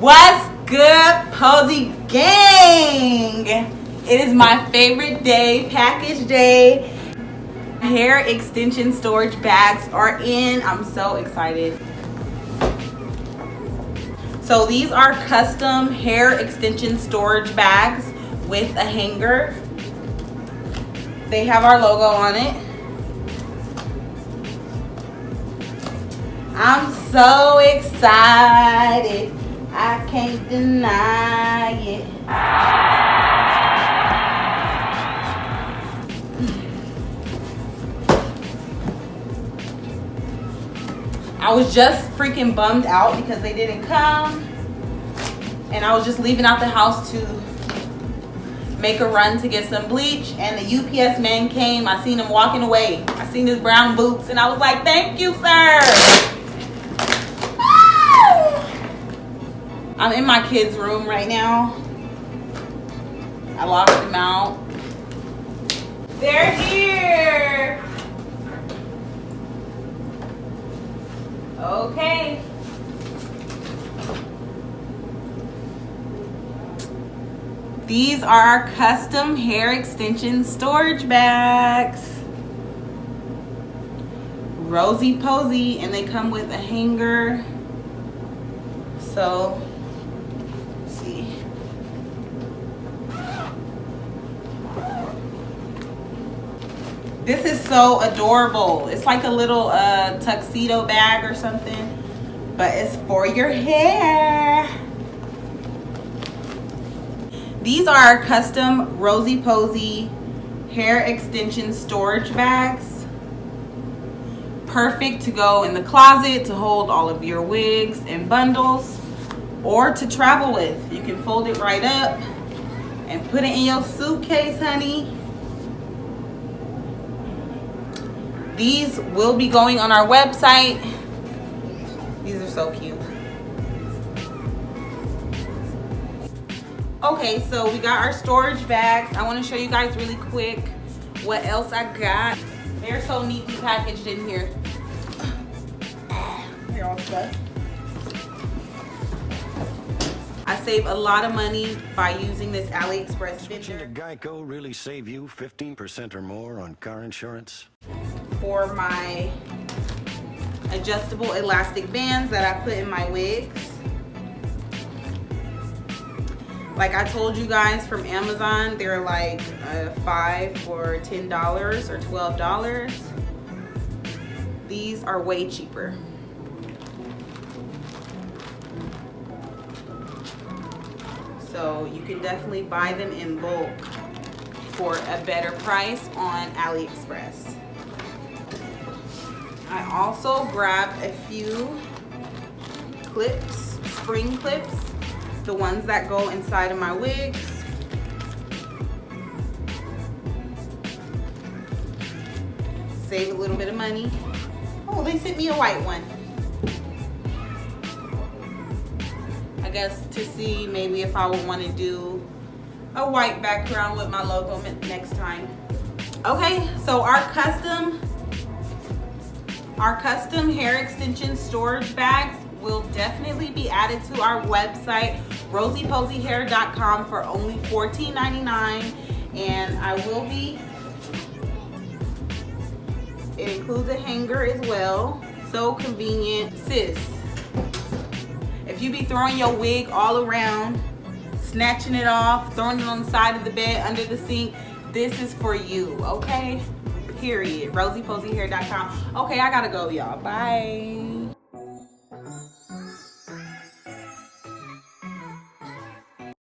What's good, Posey gang? It is my favorite day, package day. Hair extension storage bags are in. I'm so excited. So these are custom hair extension storage bags with a hanger. They have our logo on it. I'm so excited. I can't deny it. I was just freaking bummed out because they didn't come. And I was just leaving out the house to make a run to get some bleach. And the UPS man came. I seen him walking away. I seen his brown boots. And I was like, thank you, sir. I'm in my kids' room right now. I locked them out. They're here. Okay. These are our custom hair extension storage bags. Rosey Posey, and they come with a hanger. So, let's see. This is so adorable. It's like a little tuxedo bag or something, but it's for your hair. These are our custom Rosey Posey hair extension storage bags. Perfect to go in the closet to hold all of your wigs and bundles, or to travel with. You can fold it right up and put it in your suitcase, honey. These will be going on our website. These are so cute. Okay, so we got our storage bags. I want to show you guys really quick what else I got. They're so neatly packaged in here. Here, all stuff. I save a lot of money by using this AliExpress Switching to Geico really save you 15% or more on car insurance? For my adjustable elastic bands that I put in my wigs. Like I told you guys, from Amazon, they're like 5 for $10 or $12. These are way cheaper. So you can definitely buy them in bulk for a better price on AliExpress. I also grabbed a few clips, spring clips, the ones that go inside of my wigs. Save a little bit of money. Oh, they sent me a white one. I guess to see maybe if I would want to do a white background with my logo next time. Okay, so our custom hair extension storage bags will definitely be added to our website, roseyposeyhair.com, for only $14.99. And I will be, it includes a hanger as well. So convenient. Sis, if you be throwing your wig all around, snatching it off, throwing it on the side of the bed, under the sink, this is for you, okay? Period. roseyposeyhair.com. Okay, I gotta go, y'all. Bye.